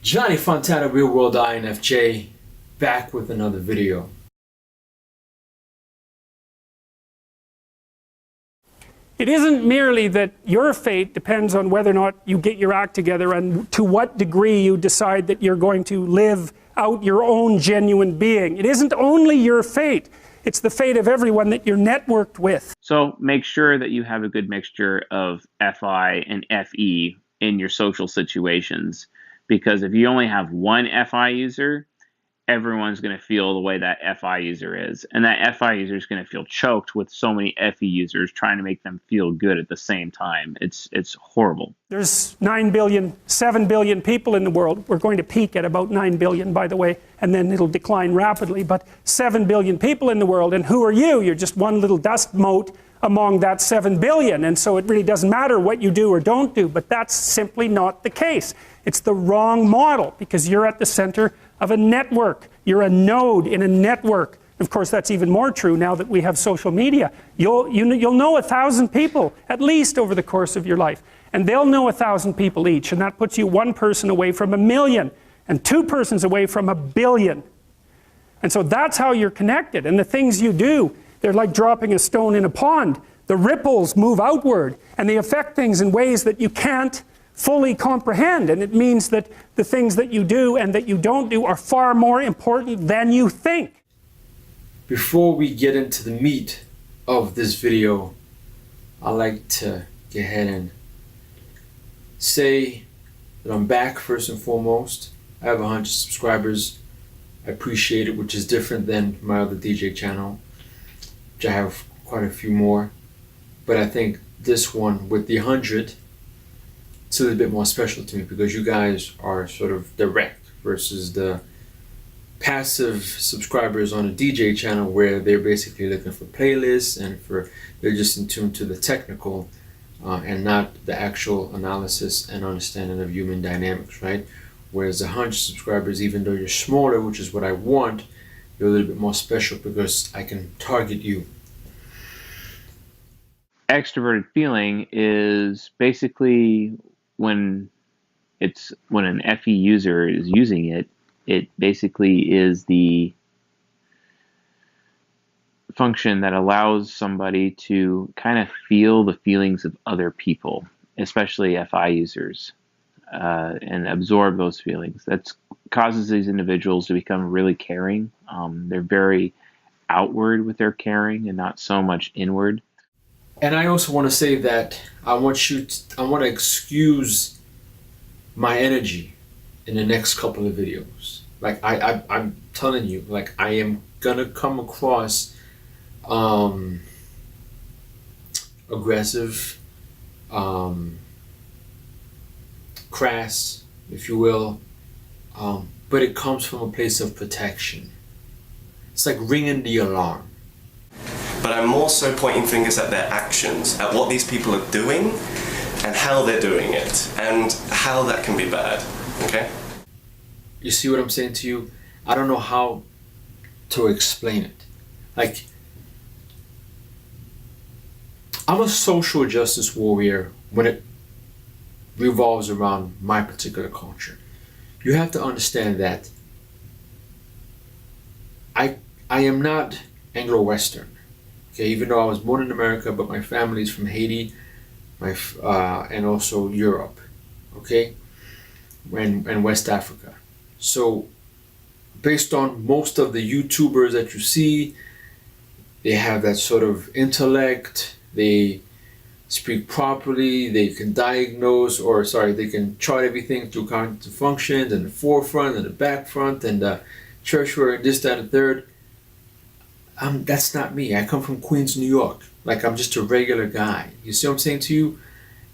Johnny Fontana, Real World INFJ, back with another video. It isn't merely that your fate depends on whether or not you get your act together and to what degree you decide that you're going to live out your own genuine being. It isn't only your fate, it's the fate of everyone that you're networked with. So make sure that you have a good mixture of FI and FE in your social situations, because if you only have one FI user, everyone's going to feel the way that FI user is. And that FI user is going to feel choked with so many FE users trying to make them feel good at the same time. It's horrible. There's 9 billion, 7 billion people in the world. We're going to peak at about 9 billion, by the way, and then it'll decline rapidly. But 7 billion people in the world, and who are you? You're just one little dust mote among that 7 billion. And so it really doesn't matter what you do or don't do, but that's simply not the case. It's the wrong model, because you're at the center of a network. You're a node in a network. Of course, that's even more true now that we have social media. You'll know 1,000 people at least over the course of your life, and they'll know 1,000 people each, and that puts you one person away from 1 million and 2 persons away from 1 billion. And so that's how you're connected. And the things you do, they're like dropping a stone in a pond. The ripples move outward, and they affect things in ways that you can't fully comprehend, and it means that the things that you do and that you don't do are far more important than you think. Before we get into the meat of this video, I'd like to go ahead and say that I'm back first and foremost. I have 100 subscribers. I appreciate it, which is different than my other DJ channel, which I have quite a few more. But I think this one with the 100, it's a little bit more special to me because you guys are sort of direct versus the passive subscribers on a DJ channel where they're basically looking for playlists and they're just in tune to the technical and not the actual analysis and understanding of human dynamics, right? Whereas the 100 subscribers, even though you're smaller, which is what I want, you're a little bit more special because I can target you. Extroverted feeling is basically when an FE user is using it, it basically is the function that allows somebody to kind of feel the feelings of other people, especially FI users, and absorb those feelings. That causes these individuals to become really caring. They're very outward with their caring and not so much inward. And I also want to say that I want to excuse my energy in the next couple of videos. Like I'm telling you, like I am gonna come across aggressive, crass, if you will, but it comes from a place of protection. It's like ringing the alarm. But I'm more so pointing fingers at their actions, at what these people are doing and how they're doing it and how that can be bad, okay? You see what I'm saying to you? I don't know how to explain it. Like, I'm a social justice warrior when it revolves around my particular culture. You have to understand that I am not Anglo-Western. Okay, even though I was born in America, but my family is from Haiti, and also Europe, okay, and West Africa. So, based on most of the YouTubers that you see, they have that sort of intellect. They speak properly. They can diagnose, they can chart everything through cognitive functions and the forefront and the back front and the tertiary and this, that, and third. That's not me. I come from Queens, New York. Like, I'm just a regular guy. You see what I'm saying to you?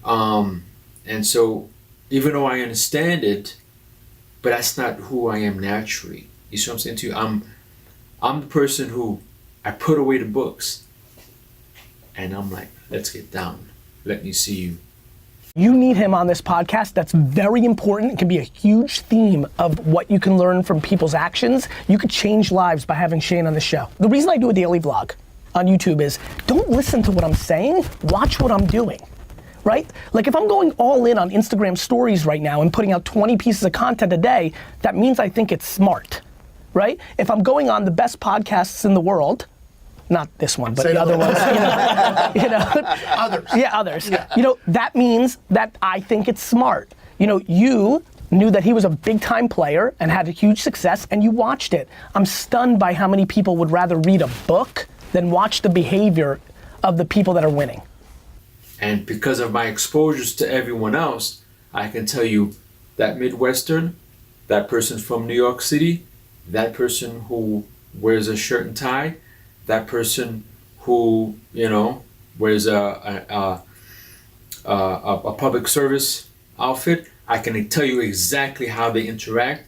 And so, even though I understand it, but that's not who I am naturally. You see what I'm saying to you? I'm the person who, I put away the books, and I'm like, let's get down. Let me see you. You need him on this podcast. That's very important. It can be a huge theme of what you can learn from people's actions. You could change lives by having Shane on the show. The reason I do a daily vlog on YouTube is don't listen to what I'm saying, watch what I'm doing. right? Like if I'm going all in on Instagram stories right now and putting out 20 pieces of content a day, that means I think it's smart, right? If I'm going on the best podcasts in the world, not this one, but the other ones, others. Yeah, others. Yeah. That means that I think it's smart. You knew that he was a big time player and had a huge success and you watched it. I'm stunned by how many people would rather read a book than watch the behavior of the people that are winning. And because of my exposures to everyone else, I can tell you that Midwestern, that person from New York City, that person who wears a shirt and tie, that person who, wears a public service outfit, I can tell you exactly how they interact.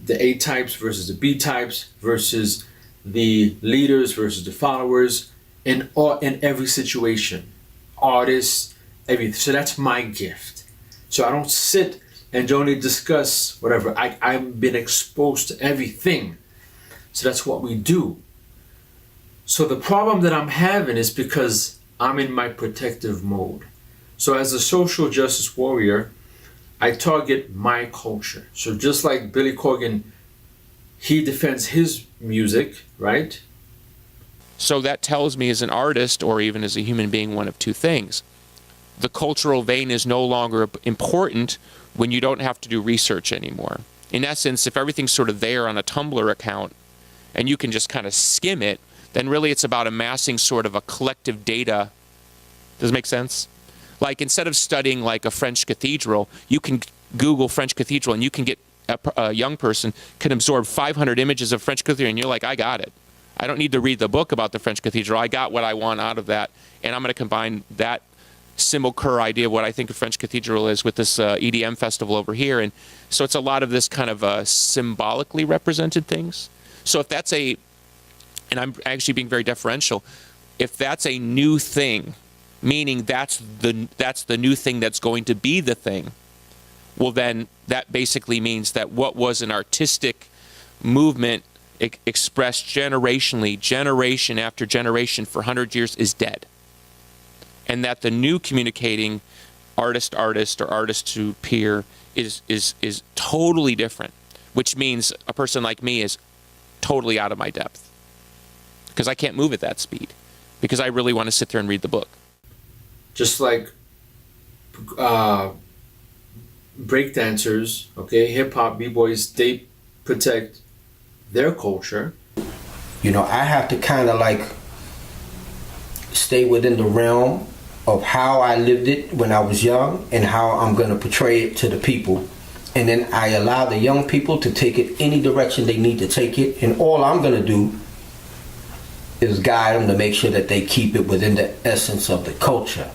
The A types versus the B types versus the leaders versus the followers in every situation. Artists, everything. So that's my gift. So I don't sit and only discuss whatever. I've been exposed to everything. So that's what we do. So the problem that I'm having is because I'm in my protective mode. So as a social justice warrior, I target my culture. So just like Billy Corgan, he defends his music, right? So that tells me as an artist or even as a human being one of two things. The cultural vein is no longer important when you don't have to do research anymore. In essence, if everything's sort of there on a Tumblr account and you can just kind of skim it, then really it's about amassing sort of a collective data. Does it make sense? Like instead of studying like a French cathedral, you can Google French cathedral and you can get a young person can absorb 500 images of French cathedral and you're like, I got it. I don't need to read the book about the French cathedral. I got what I want out of that, and I'm going to combine that Symbol Kerr idea of what I think a French cathedral is with this EDM festival over here. And so it's a lot of this kind of symbolically represented things. So if that's and I'm actually being very deferential, if that's a new thing, meaning that's the new thing that's going to be the thing, well then that basically means that what was an artistic movement expressed generationally, generation after generation for 100 years is dead. And that the new communicating artist or artist to peer is totally different, which means a person like me is totally out of my depth because I can't move at that speed because I really want to sit there and read the book. Just like breakdancers, okay, hip-hop, b-boys, they protect their culture. I have to kind of like stay within the realm of how I lived it when I was young and how I'm going to portray it to the people. And then I allow the young people to take it any direction they need to take it. And all I'm going to do is guide them to make sure that they keep it within the essence of the culture.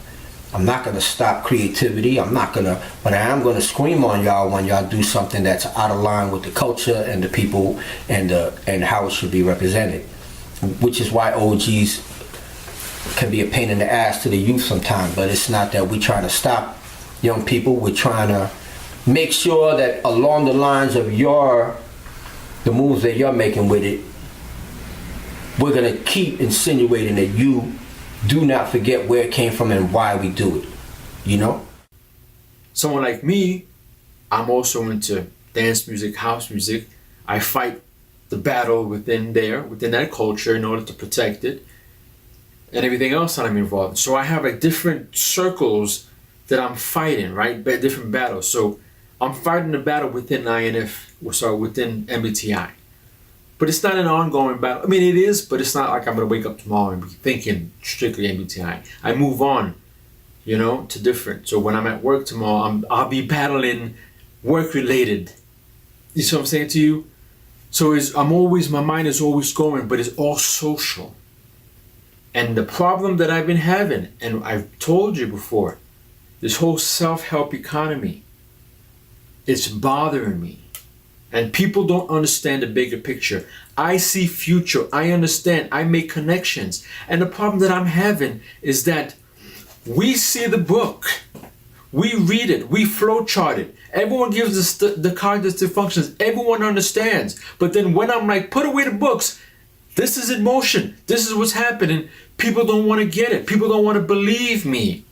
I'm not going to stop creativity. But I am going to scream on y'all when y'all do something that's out of line with the culture and the people and how it should be represented. Which is why OGs can be a pain in the ass to the youth sometimes. But it's not that we're trying to stop young people. We're trying to make sure that along the lines of the moves that you're making with it, we're going to keep insinuating that you do not forget where it came from and why we do it, Someone like me, I'm also into dance music, house music. I fight the battle within that culture in order to protect it and everything else that I'm involved in. So I have like different circles that I'm fighting, right? Different battles. So I'm fighting the battle within within MBTI. But it's not an ongoing battle. I mean, it is, but it's not like I'm going to wake up tomorrow and be thinking strictly MBTI. I move on, to different. So when I'm at work tomorrow, I'll be battling work-related. You see what I'm saying to you? So my mind is always going, but it's all social. And the problem that I've been having, and I've told you before, this whole self-help economy, it's bothering me. And people don't understand the bigger picture. I see future. I understand. I make connections. And the problem that I'm having is that we see the book. We read it. We flowchart it. Everyone gives us the cognitive functions. Everyone understands. But then when I'm like, put away the books. This is in motion. This is what's happening. People don't want to get it. People don't want to believe me.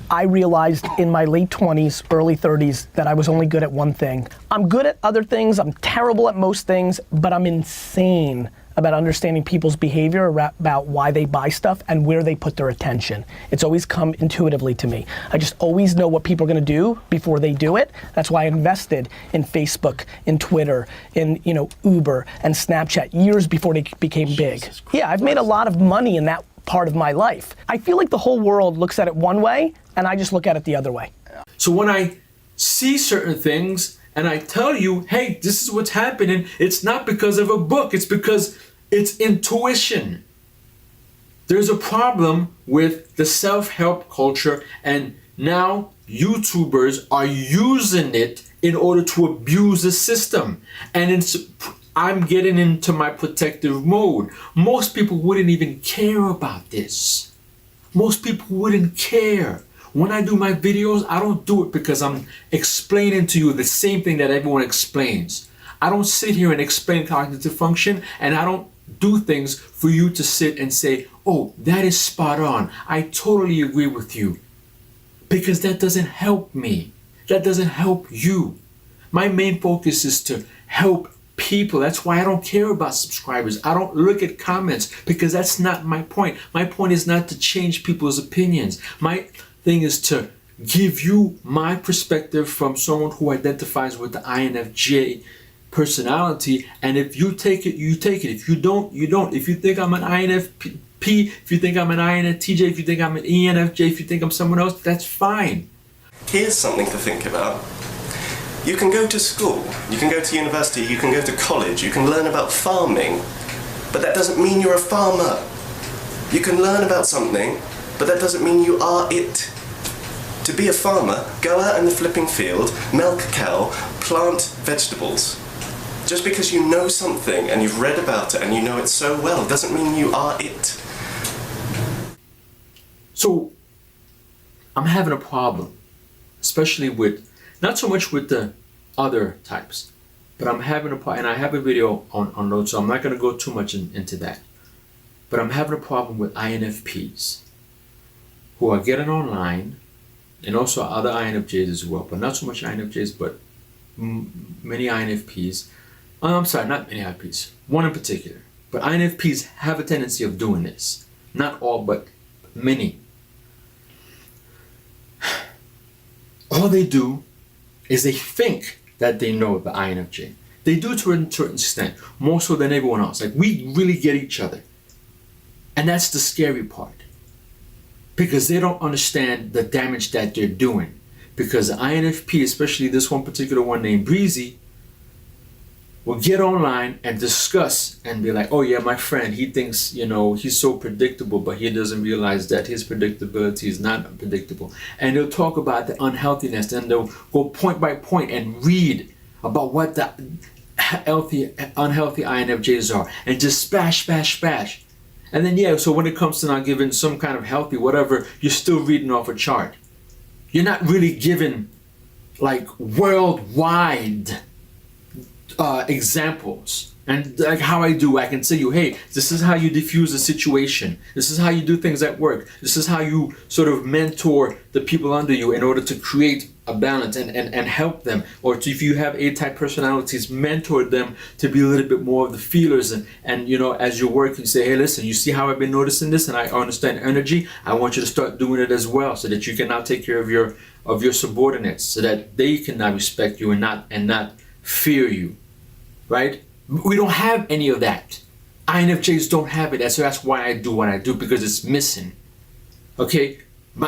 I realized in my late 20s, early 30s that I was only good at one thing. I'm good at other things, I'm terrible at most things, but I'm insane about understanding people's behavior, about why they buy stuff and where they put their attention. It's always come intuitively to me. I just always know what people are gonna do before they do it. That's why I invested in Facebook, in Twitter, in Uber and Snapchat years before they became big. Yeah, I've made a lot of money in that part of my life. I feel like the whole world looks at it one way and I just look at it the other way. So when I see certain things and I tell you, hey, this is what's happening, it's not because of a book, it's because it's intuition. There's a problem with the self-help culture, and now YouTubers are using it in order to abuse the system. And I'm getting into my protective mode. Most people wouldn't even care about this. Most people wouldn't care. When I do my videos, I don't do it because I'm explaining to you the same thing that everyone explains. I don't sit here and explain cognitive function, and I don't do things for you to sit and say, oh, that is spot on. I totally agree with you. Because that doesn't help me. That doesn't help you. My main focus is to help people. That's why I don't care about subscribers. I don't look at comments because that's not my point. My point is not to change people's opinions. My thing is to give you my perspective from someone who identifies with the INFJ personality, and if you take it, you take it. If you don't, you don't. If you think I'm an INFP, if you think I'm an INTJ, if you think I'm an ENFJ, if you think I'm someone else, that's fine. Here's something to think about. You can go to school, you can go to university, you can go to college, you can learn about farming, but that doesn't mean you're a farmer. You can learn about something, but that doesn't mean you are it. To be a farmer, go out in the flipping field, milk a cow, plant vegetables. Just because you know something and you've read about it and you know it so well doesn't mean you are it. So I'm having a problem, especially with, not so much with the other types, but I'm having a problem, and I have a video on those, so I'm not going to go too much into that. But I'm having a problem with INFPs who are getting online, and also other INFJs as well, but not so much INFJs, but many INFPs. I'm sorry, not many INFPs, one in particular. But INFPs have a tendency of doing this. Not all, but many. All they do is they think that they know the INFJ. They do to a certain extent, more so than everyone else. Like, we really get each other. And that's the scary part. Because they don't understand the damage that they're doing. Because the INFP, especially this one particular one named Breezy, will get online and discuss and be like, oh yeah, my friend, he thinks, he's so predictable, but he doesn't realize that his predictability is not predictable. And they'll talk about the unhealthiness, and they'll go point by point and read about what the unhealthy INFJs are, and just spash. And then so when it comes to not giving some kind of healthy whatever, you're still reading off a chart. You're not really giving like worldwide examples. And like how I can say you, hey, this is how you diffuse a situation. This is how you do things at work. This is how you sort of mentor the people under you in order to create a balance and help them. Or if you have A-type personalities, mentor them to be a little bit more of the feelers. And as you work, you say, hey, listen, you see how I've been noticing this and I understand energy? I want you to start doing it as well, so that you can now take care of your subordinates, so that they can now respect you and not fear you, right? We don't have any of that. INFJs don't have it. So that's why I do what I do, because it's missing. Okay?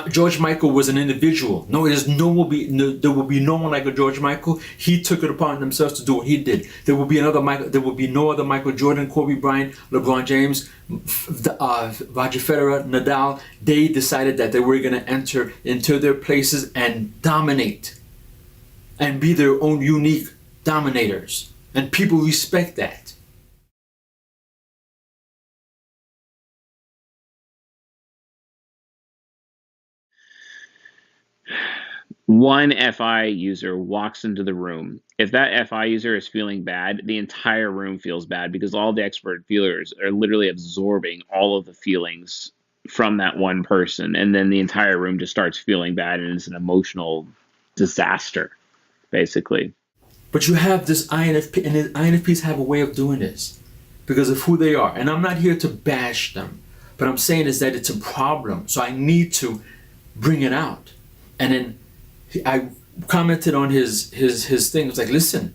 George Michael was an individual. No, there will be no one like a George Michael. He took it upon themselves to do what he did. There will be another Michael. There will be no other Michael Jordan, Kobe Bryant, LeBron James, Roger Federer, Nadal. They decided that they were going to enter into their places and dominate, and be their own unique dominators. And people respect that. One FI user walks into the room. If that FI user is feeling bad, the entire room feels bad, because all the expert feelers are literally absorbing all of the feelings from that one person, and then the entire room just starts feeling bad, and it's an emotional disaster, basically. But you have this INFP, and the INFPs have a way of doing this because of who they are. And I'm not here to bash them, but I'm saying is that it's a problem. So I need to bring it out. And then I commented on his thing. It's like, listen,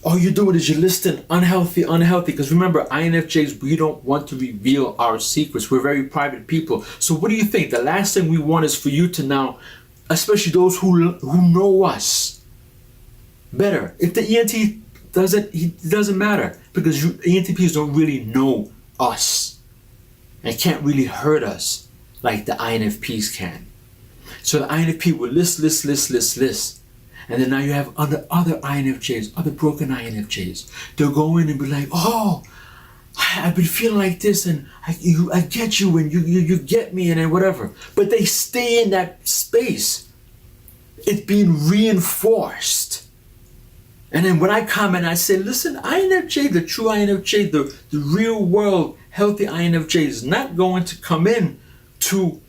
all you're doing is you're listing unhealthy. Because remember, INFJs, we don't want to reveal our secrets. We're very private people. So what do you think? The last thing we want is for you to now, especially those who know us better. If the ENT doesn't, it doesn't matter because ENTPs don't really know us and can't really hurt us like the INFPs can. So the INFP will list. And then now you have other INFJs, other broken INFJs. They'll go in and be like, oh, I've been feeling like this and I get you and you get me and then whatever. But they stay in that space. It's being reinforced. And then when I comment, I say, listen, INFJ, the true INFJ, the real world healthy INFJ is not going to come in to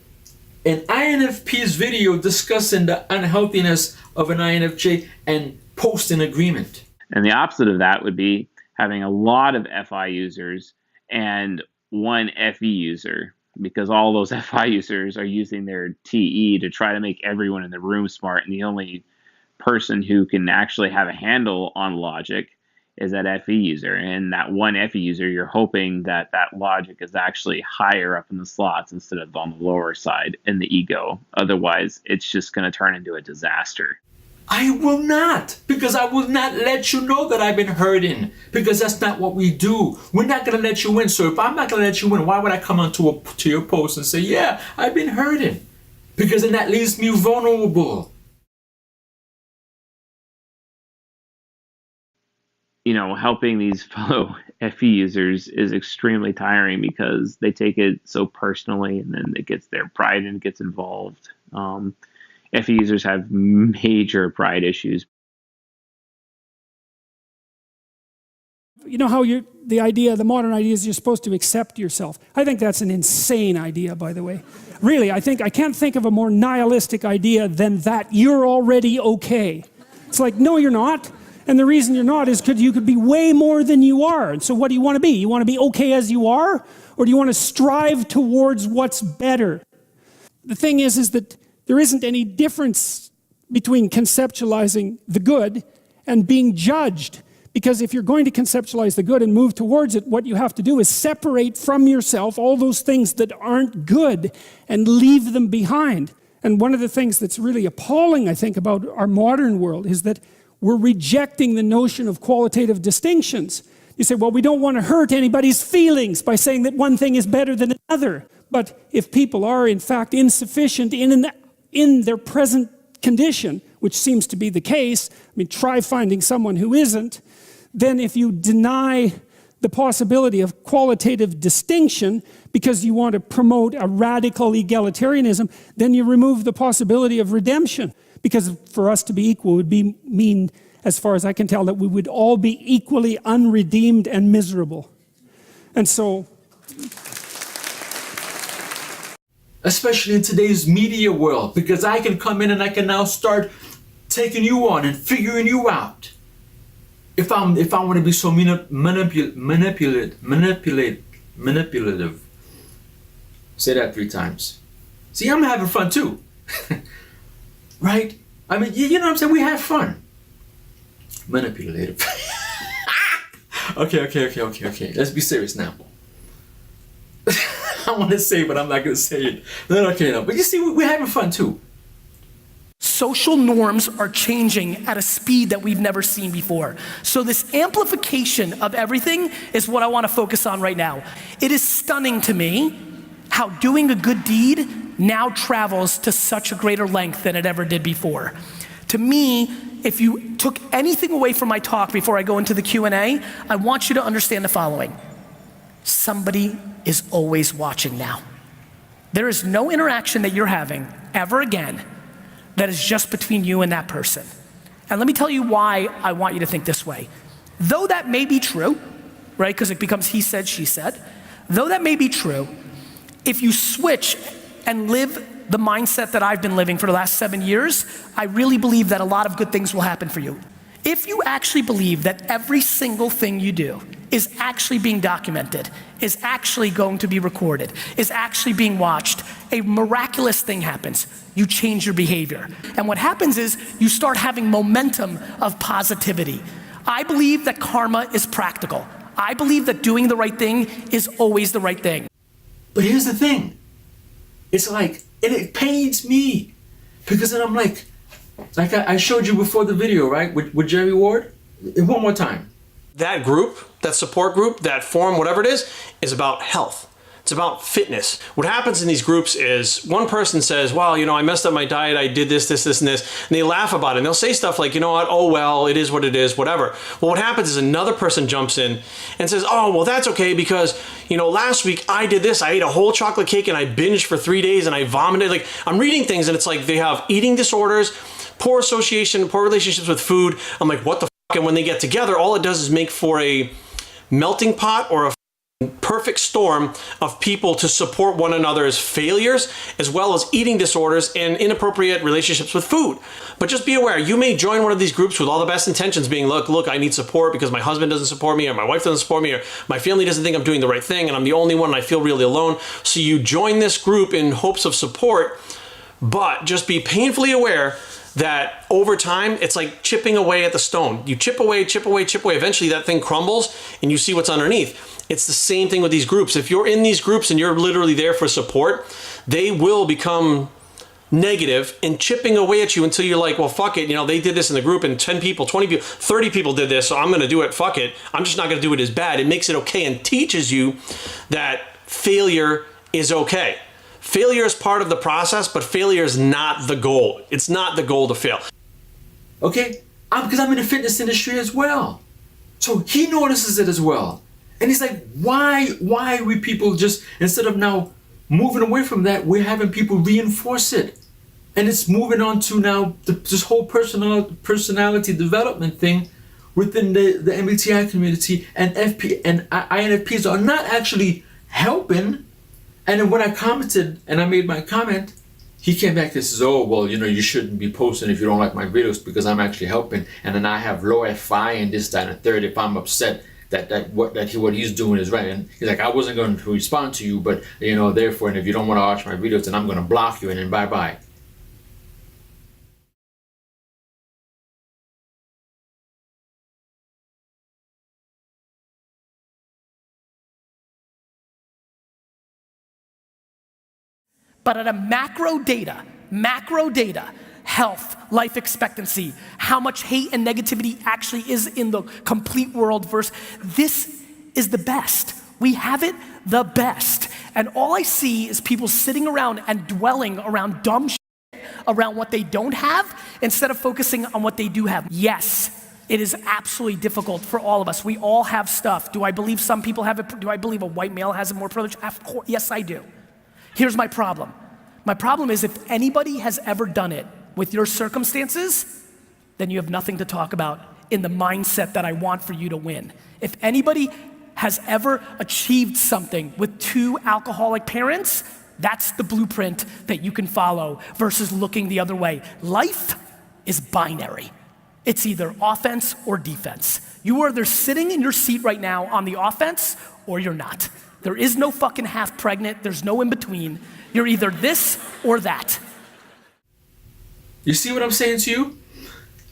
an INFP's video discussing the unhealthiness of an INFJ and post an agreement. And the opposite of that would be having a lot of FI users and one FE user, because all those FI users are using their TE to try to make everyone in the room smart, and the only person who can actually have a handle on logic is that FE user. And that one FE user, you're hoping that that logic is actually higher up in the slots instead of on the lower side in the ego. Otherwise, it's just going to turn into a disaster. I will not, because I will not let you know that I've been hurting, because that's not what we do. We're not going to let you in. So if I'm not going to let you in, why would I come onto to your post and say, yeah, I've been hurting? Because then that leaves me vulnerable. You know, helping these fellow FE users is extremely tiring because they take it so personally, and then it gets their pride and gets involved. FE users have major pride issues. You know how the modern idea is you're supposed to accept yourself. I think that's an insane idea, by the way. Really, I can't think of a more nihilistic idea than that you're already okay. It's like, no, you're not. And the reason you're not is because you could be way more than you are. And so what do you want to be? You want to be okay as you are? Or do you want to strive towards what's better? The thing is that there isn't any difference between conceptualizing the good and being judged. Because if you're going to conceptualize the good and move towards it, what you have to do is separate from yourself all those things that aren't good and leave them behind. And one of the things that's really appalling, I think, about our modern world is that we're rejecting the notion of qualitative distinctions. You say, well, we don't want to hurt anybody's feelings by saying that one thing is better than another. But if people are, in fact, insufficient in their present condition, which seems to be the case, I mean, try finding someone who isn't, then if you deny the possibility of qualitative distinction because you want to promote a radical egalitarianism, then you remove the possibility of redemption. Because for us to be equal would mean, as far as I can tell, that we would all be equally unredeemed and miserable. And so, especially in today's media world, because I can come in and I can now start taking you on and figuring you out. If I want to be so manipulative. Say that 3 times. See, I'm having fun too. Right? I mean, you know what I'm saying? We have fun. Manipulative. Okay. Let's be serious now. I want to say it, but I'm not going to say it. No. But you see, we're having fun too. Social norms are changing at a speed that we've never seen before. So this amplification of everything is what I want to focus on right now. It is stunning to me how doing a good deed now travels to such a greater length than it ever did before. To me, if you took anything away from my talk before I go into the Q&A, I want you to understand the following. Somebody is always watching now. There is no interaction that you're having ever again that is just between you and that person. And let me tell you why I want you to think this way. Though that may be true, right, because it becomes he said, she said, though that may be true, If you switch and live the mindset that I've been living for the last 7 years, I really believe that a lot of good things will happen for you. If you actually believe that every single thing you do is actually being documented, is actually going to be recorded, is actually being watched, a miraculous thing happens. You change your behavior. And what happens is you start having momentum of positivity. I believe that karma is practical. I believe that doing the right thing is always the right thing. But here's the thing. It's like, and it pains me. Because then I'm like I showed you before the video, right? With Jerry Ward. One more time. That group, that support group, that forum, whatever it is about health. It's about fitness. What happens in these groups is one person says, well, you know, I messed up my diet, I did this, this, this, and this, and they laugh about it. And they'll say stuff like, you know what, oh, well, it is what it is, whatever. Well, what happens is another person jumps in and says, oh, well, that's okay because, you know, last week I did this, I ate a whole chocolate cake and I binged for 3 days and I vomited. Like, I'm reading things and it's like they have eating disorders, poor association, poor relationships with food. I'm like, what the fuck? And when they get together, all it does is make for a melting pot or a perfect storm of people to support one another's failures, as well as eating disorders and inappropriate relationships with food. But just be aware, you may join one of these groups with all the best intentions being, look, I need support because my husband doesn't support me or my wife doesn't support me or my family doesn't think I'm doing the right thing and I'm the only one and I feel really alone. So you join this group in hopes of support, but just be painfully aware that over time, it's like chipping away at the stone. You chip away, chip away, chip away. Eventually that thing crumbles and you see what's underneath. It's the same thing with these groups. If you're in these groups and you're literally there for support, they will become negative and chipping away at you until you're like, well, fuck it. You know, they did this in the group and 10 people, 20 people, 30 people did this. So I'm going to do it. Fuck it. I'm just not going to do it as bad. It makes it okay and teaches you that failure is okay. Failure is part of the process, but failure is not the goal. It's not the goal to fail. Okay, because I'm in the fitness industry as well. So he notices it as well. And he's like, why are we people just, instead of now moving away from that, we're having people reinforce it. And it's moving on to now this whole personality development thing within the MBTI community, and FP and INFPs are not actually helping. And then when I commented and I made my comment, he came back and says, oh, well, you know, you shouldn't be posting if you don't like my videos because I'm actually helping. And then I have low FI and this, that, and the third if I'm upset that what he's doing is right. And he's like, I wasn't going to respond to you, but, you know, therefore, and if you don't want to watch my videos, then I'm going to block you and then bye-bye. But at a macro data, health, life expectancy, how much hate and negativity actually is in the complete world versus this is the best. We have it the best. And all I see is people sitting around and dwelling around dumb shit around what they don't have instead of focusing on what they do have. Yes, it is absolutely difficult for all of us. We all have stuff. Do I believe some people have it? Do I believe a white male has it more privilege? Of course, yes, I do. Here's my problem. My problem is if anybody has ever done it with your circumstances, then you have nothing to talk about in the mindset that I want for you to win. If anybody has ever achieved something with 2 alcoholic parents, that's the blueprint that you can follow versus looking the other way. Life is binary. It's either offense or defense. You are either sitting in your seat right now on the offense or you're not. There is no fucking half pregnant. There's no in between. You're either this or that. You see what I'm saying to you?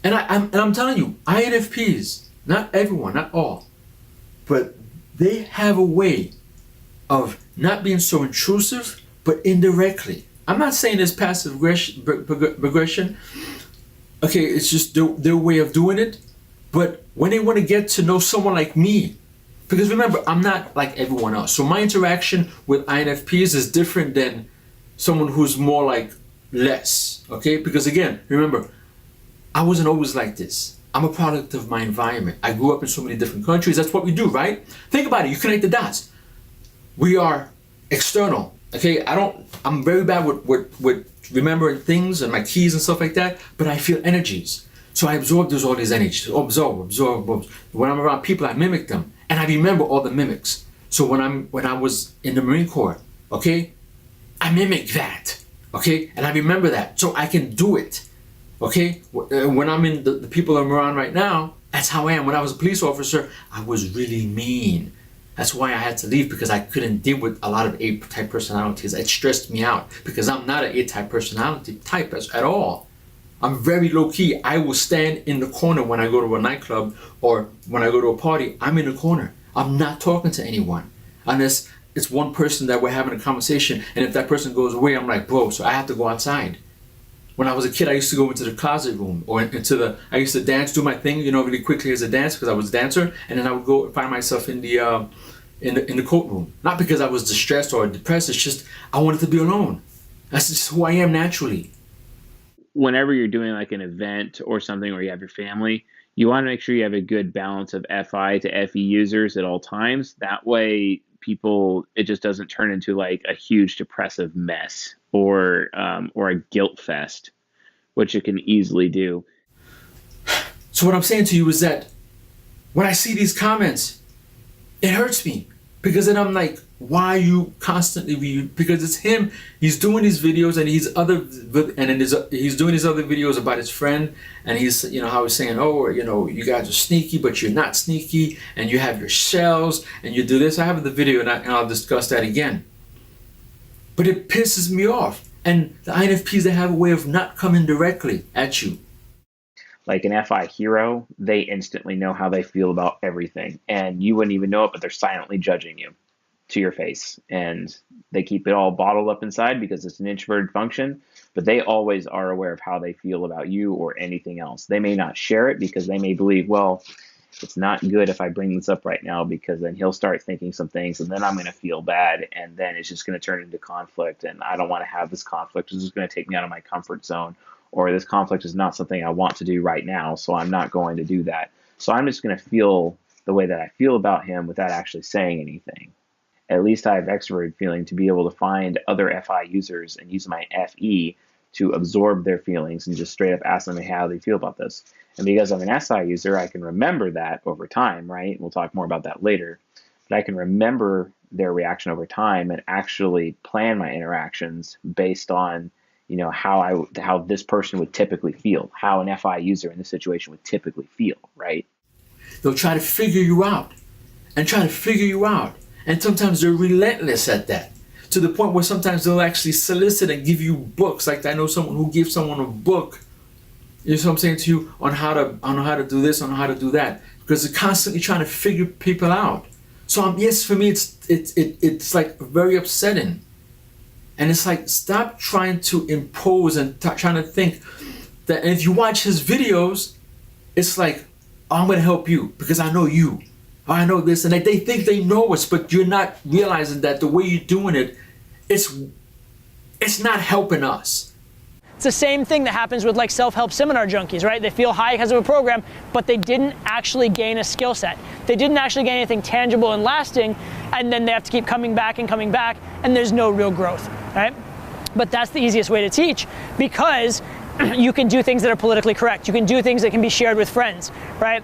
And I'm telling you, INFPs, not everyone, not all, but they have a way of not being so intrusive, but indirectly. I'm not saying it's passive progression. Okay, it's just their way of doing it. But when they want to get to know someone like me, because remember, I'm not like everyone else. So my interaction with INFPs is different than someone who's more like less, okay? Because again, remember, I wasn't always like this. I'm a product of my environment. I grew up in so many different countries. That's what we do, right? Think about it. You connect the dots. We are external, okay? I'm very bad with remembering things and my keys and stuff like that, but I feel energies. So I absorb all these energies. Absorb. When I'm around people, I mimic them. And I remember all the mimics. So when I was in the Marine Corps, okay, I mimic that, okay? And I remember that, so I can do it, okay? When I'm in the people I'm around right now, that's how I am. When I was a police officer, I was really mean. That's why I had to leave, because I couldn't deal with a lot of A-type personalities. It stressed me out because I'm not an A-type personality type at all. I'm very low-key. I will stand in the corner when I go to a nightclub or when I go to a party. I'm in the corner. I'm not talking to anyone unless it's one person that we're having a conversation, and if that person goes away, I'm like, bro, so I have to go outside. When I was a kid, I used to go into the closet room or I used to dance, do my thing, really quickly as a dancer, because I was a dancer, and then I would go and find myself in the coat room. Not because I was distressed or depressed, it's just I wanted to be alone. That's just who I am naturally. Whenever you're doing like an event or something, or you have your family, you want to make sure you have a good balance of FI to FE users at all times. That way it just doesn't turn into like a huge depressive mess or a guilt fest, which it can easily do. So what I'm saying to you is that when I see these comments, it hurts me, because then I'm like, why are you constantly because it's him. He's doing these videos, and he's doing these other videos about his friend, and he's how he's saying, oh, you guys are sneaky, but you're not sneaky, and you have your shells, and you do this. I have the video, and I'll discuss that again. But it pisses me off, and the INFPs, they have a way of not coming directly at you. Like an FI hero, they instantly know how they feel about everything, and you wouldn't even know it, but they're silently judging you to your face, and they keep it all bottled up inside because it's an introverted function, but they always are aware of how they feel about you or anything else. They may not share it because they may believe, well, it's not good if I bring this up right now, because then he'll start thinking some things, and then I'm going to feel bad, and then it's just going to turn into conflict, and I don't want to have this conflict. This is going to take me out of my comfort zone, or this conflict is not something I want to do right now, so I'm not going to do that. So I'm just going to feel the way that I feel about him without actually saying anything. At least I have extroverted feeling to be able to find other FI users and use my FE to absorb their feelings and just straight up ask them how they feel about this. And because I'm an SI user, I can remember that over time, right? We'll talk more about that later. But I can remember their reaction over time and actually plan my interactions based on how this person would typically feel, how an FI user in this situation would typically feel, right? They'll try to figure you out and try to figure you out. And sometimes they're relentless at that, to the point where sometimes they'll actually solicit and give you books. Like I know someone who gives someone a book, you know what I'm saying to you, on how to do this, on how to do that, because they're constantly trying to figure people out. So yes, for me it's like very upsetting. And it's like, stop trying to impose and trying to think that, and if you watch his videos, it's like, oh, I'm going to help you because I know you. Oh, I know this. And they think they know us, but you're not realizing that the way you're doing it, it's not helping us. It's the same thing that happens with like self-help seminar junkies, right? They feel high because of a program, but they didn't actually gain a skill set. They didn't actually gain anything tangible and lasting, and then they have to keep coming back, and there's no real growth, right? But that's the easiest way to teach, because you can do things that are politically correct. You can do things that can be shared with friends, right?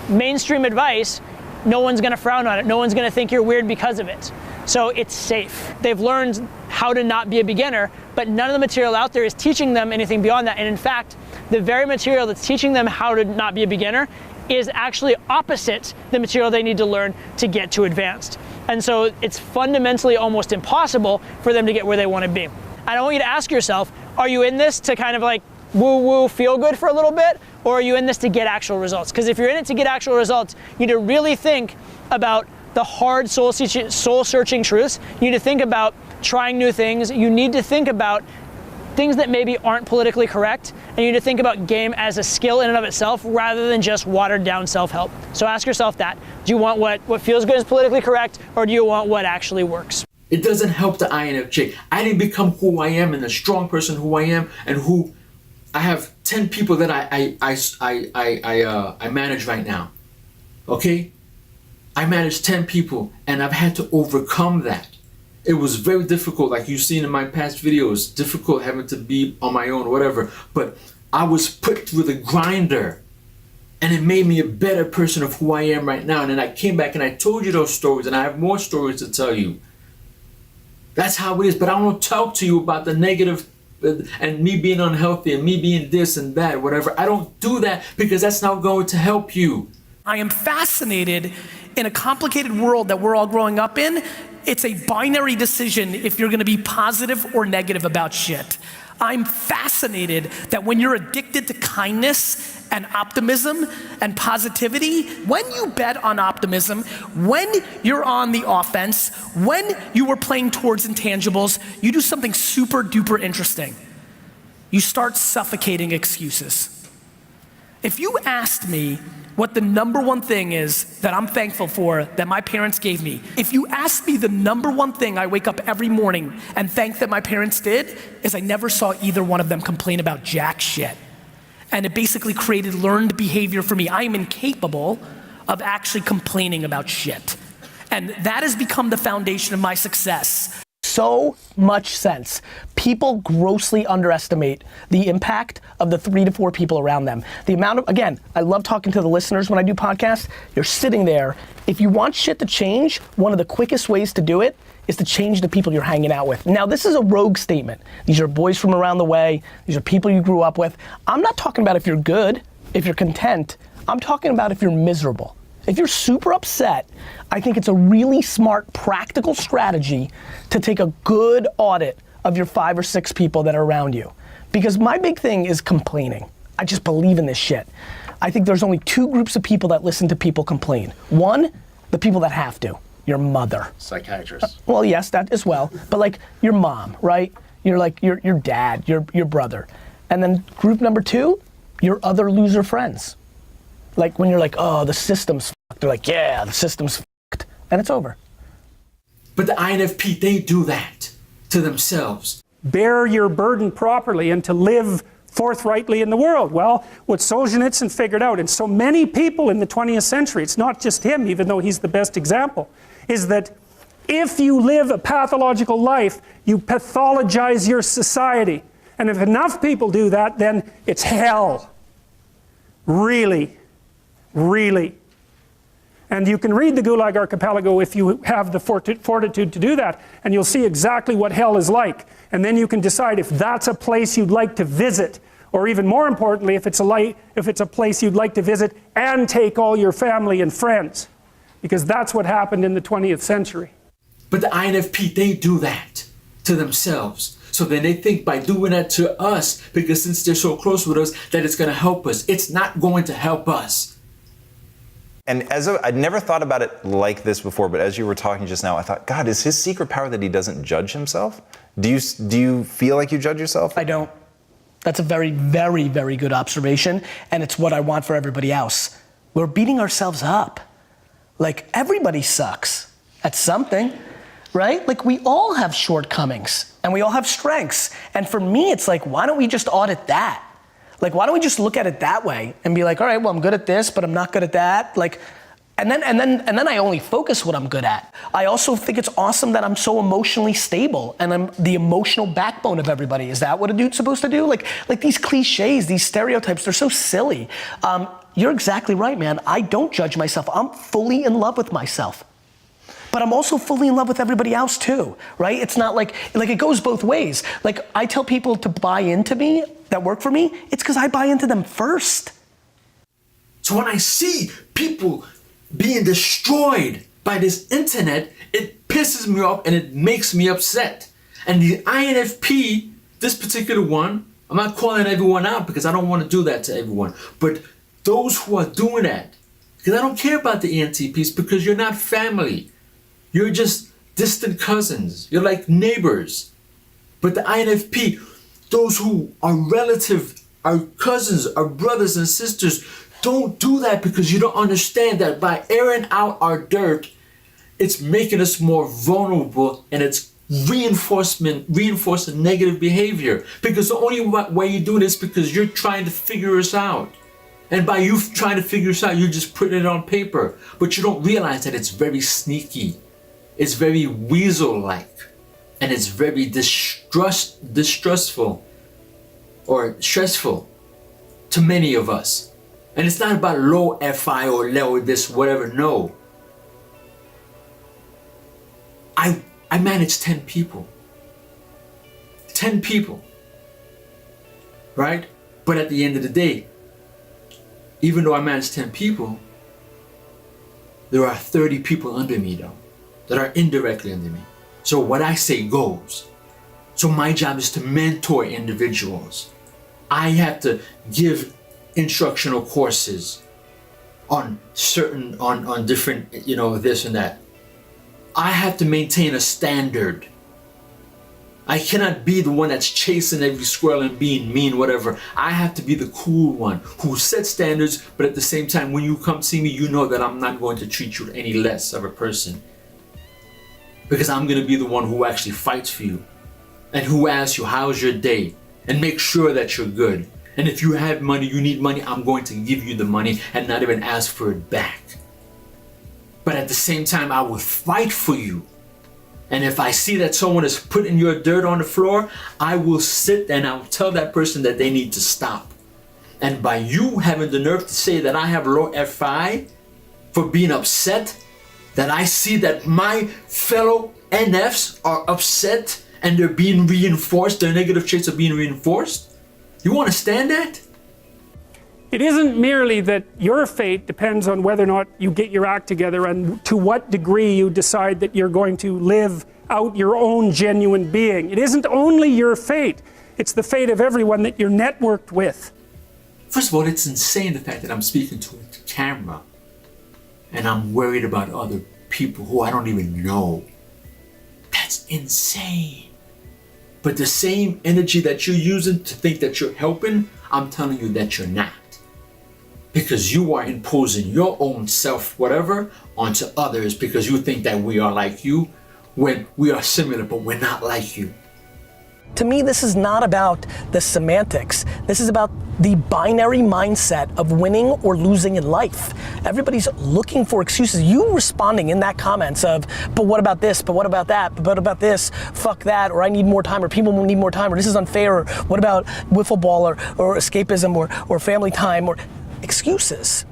Mainstream advice, no one's gonna frown on it. No one's gonna think you're weird because of it. So it's safe. They've learned how to not be a beginner, but none of the material out there is teaching them anything beyond that. And in fact, the very material that's teaching them how to not be a beginner is actually opposite the material they need to learn to get to advanced. And so it's fundamentally almost impossible for them to get where they want to be. And I want you to ask yourself, are you in this to kind of like woo-woo feel good for a little bit, or are you in this to get actual results? Because if you're in it to get actual results, you need to really think about the hard soul-searching truths. You need to think about trying new things. You need to think about things that maybe aren't politically correct, and you need to think about game as a skill in and of itself rather than just watered down self-help. So ask yourself that. Do you want what feels good is politically correct, or do you want what actually works? It doesn't help the INFJ. I didn't become who I am and the strong person who I am, and who I have 10 people that I manage right now. Okay? I manage 10 people, and I've had to overcome that. It was very difficult, like you've seen in my past videos, difficult having to be on my own, whatever. But I was put through the grinder, and it made me a better person of who I am right now. And then I came back and I told you those stories, and I have more stories to tell you. That's how it is. But I don't talk to you about the negative and me being unhealthy and me being this and that, whatever. I don't do that because that's not going to help you. I am fascinated in a complicated world that we're all growing up in. It's a binary decision if you're gonna be positive or negative about shit. I'm fascinated that when you're addicted to kindness and optimism and positivity, when you bet on optimism, when you're on the offense, when you were playing towards intangibles, you do something super duper interesting. You start suffocating excuses. If you asked me what the number one thing is that I'm thankful for that my parents gave me, if you asked me the number one thing I wake up every morning and thank that my parents did, is I never saw either one of them complain about jack shit. And it basically created learned behavior for me. I am incapable of actually complaining about shit. And that has become the foundation of my success. So much sense. People grossly underestimate the impact of the 3 to 4 people around them. The amount of, again, I love talking to the listeners when I do podcasts. You're sitting there. If you want shit to change, one of the quickest ways to do it is to change the people you're hanging out with. Now, this is a rogue statement. These are boys from around the way. These are people you grew up with. I'm not talking about if you're good, if you're content. I'm talking about if you're miserable. If you're super upset, I think it's a really smart, practical strategy to take a good audit of your 5 or 6 people that are around you. Because my big thing is complaining. I just believe in this shit. I think there's only 2 groups of people that listen to people complain. One, the people that have to. Your mother. Psychiatrist. Well, yes, that as well. But like your mom, right? You're like your dad, your brother. And then group number 2, your other loser friends. Like when you're like, oh, the system's fucked. They're like, yeah, the system's fucked. And it's over. But the INFP, they do that to themselves. Bear your burden properly and to live forthrightly in the world. Well, what Solzhenitsyn figured out, and so many people in the 20th century, it's not just him, even though he's the best example, is that if you live a pathological life, you pathologize your society. And if enough people do that, then it's hell. Really, really. And you can read the Gulag Archipelago if you have the fortitude to do that, and you'll see exactly what hell is like. And then you can decide if that's a place you'd like to visit, or even more importantly, if it's a place you'd like to visit and take all your family and friends. Because that's what happened in the 20th century. But the INFP, they do that to themselves. So then they think by doing that to us, because since they're so close with us, that it's going to help us. It's not going to help us. And I'd never thought about it like this before, but as you were talking just now, I thought, God, is his secret power that he doesn't judge himself? Do you feel like you judge yourself? I don't. That's a very, very, very good observation, and it's what I want for everybody else. We're beating ourselves up. Like, everybody sucks at something, right? Like, we all have shortcomings, and we all have strengths. And for me, it's like, why don't we just audit that? Like, why don't we just look at it that way and be like, all right, well, I'm good at this, but I'm not good at that. Like, and then I only focus what I'm good at. I also think it's awesome that I'm so emotionally stable and I'm the emotional backbone of everybody. Is that what a dude's supposed to do? Like these cliches, these stereotypes, they're so silly. You're exactly right, man. I don't judge myself. I'm fully in love with myself. But I'm also fully in love with everybody else too, right? It's not like it goes both ways. Like, I tell people to buy into me, that work for me, it's because I buy into them first. So when I see people being destroyed by this internet, it pisses me off and it makes me upset. And the INFP, this particular one, I'm not calling everyone out because I don't want to do that to everyone, but those who are doing that, because I don't care about the ENTPs because you're not family. You're just distant cousins. You're like neighbors. But the INFP, those who are relative, are cousins, are brothers and sisters, don't do that because you don't understand that by airing out our dirt, it's making us more vulnerable and it's reinforcing negative behavior. Because the only way you do this is because you're trying to figure us out. And by you trying to figure us out, you're just putting it on paper. But you don't realize that it's very sneaky. It's very weasel-like. And it's very distrustful or stressful to many of us. And it's not about low FI or low this, whatever, no. I I manage 10 people. 10 people. Right? But at the end of the day, even though I manage 10 people, there are 30 people under me though, that are indirectly under me. So what I say goes. So my job is to mentor individuals. I have to give instructional courses on certain, on different, this and that. I have to maintain a standard. I cannot be the one that's chasing every squirrel and being mean, whatever. I have to be the cool one who sets standards, but at the same time, when you come see me, you know that I'm not going to treat you any less of a person. Because I'm going to be the one who actually fights for you and who asks you, how's your day? And make sure that you're good. And if you have money, you need money, I'm going to give you the money and not even ask for it back. But at the same time, I will fight for you. And if I see that someone is putting your dirt on the floor, I will sit and I'll tell that person that they need to stop. And by you having the nerve to say that I have low FI for being upset, that I see that my fellow NFs are upset and they're being reinforced, their negative traits are being reinforced, you want to stand that? It isn't merely that your fate depends on whether or not you get your act together and to what degree you decide that you're going to live out your own genuine being. It isn't only your fate, it's the fate of everyone that you're networked with. First of all, it's insane the fact that I'm speaking to a camera and I'm worried about other people who I don't even know. That's insane. But the same energy that you're using to think that you're helping, I'm telling you that you're not. Because you are imposing your own self, whatever, onto others because you think that we are like you when we are similar, but we're not like you. To me, this is not about the semantics. This is about the binary mindset of winning or losing in life. Everybody's looking for excuses. You responding in that comments of, but what about this, but what about that, but what about this, fuck that, or I need more time, or people will need more time, or this is unfair, or what about wiffle ball, or escapism, or family time, or excuses.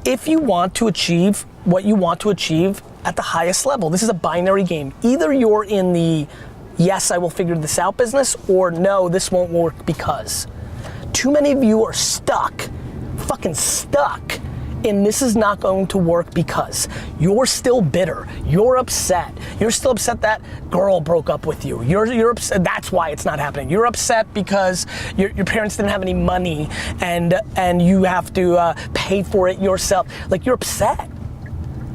If you want to achieve what you want to achieve at the highest level, this is a binary game. Either you're in the yes, I will figure this out business, or no, this won't work because. Too many of you are stuck, fucking stuck, in this is not going to work because. You're still bitter, you're upset. You're still upset that girl broke up with you. You're upset, that's why it's not happening. You're upset because your parents didn't have any money and you have to pay for it yourself. Like, you're upset.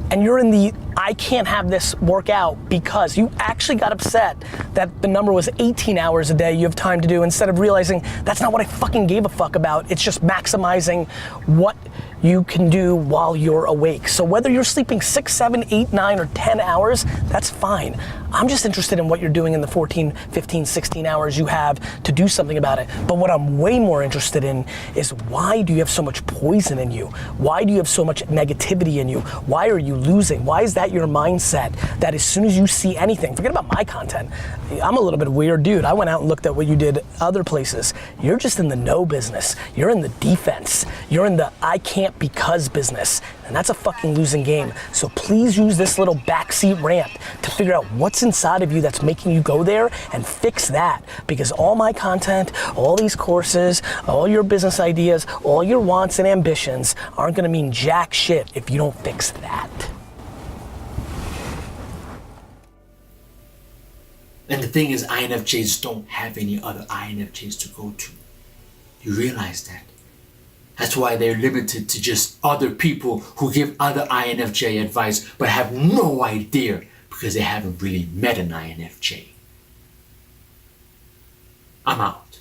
And you're in the, I can't have this work out because you actually got upset that the number was 18 hours a day you have time to do instead of realizing that's not what I fucking gave a fuck about. It's just maximizing what you can do while you're awake. So whether you're sleeping 6, 7, 8, 9, or 10 hours, that's fine. I'm just interested in what you're doing in the 14, 15, 16 hours you have to do something about it. But what I'm way more interested in is why do you have so much poison in you? Why do you have so much negativity in you? Why are you losing? Why is that your mindset that as soon as you see anything, forget about my content, I'm a little bit weird dude. I went out and looked at what you did other places. You're just in the no business. You're in the defense. You're in the I can't because business. And that's a fucking losing game. So please use this little backseat rant to figure out what's inside of you that's making you go there and fix that. Because all my content, all these courses, all your business ideas, all your wants and ambitions aren't gonna mean jack shit if you don't fix that. And the thing is, INFJs don't have any other INFJs to go to. You realize that? That's why they're limited to just other people who give other INFJ advice but have no idea because they haven't really met an INFJ. I'm out.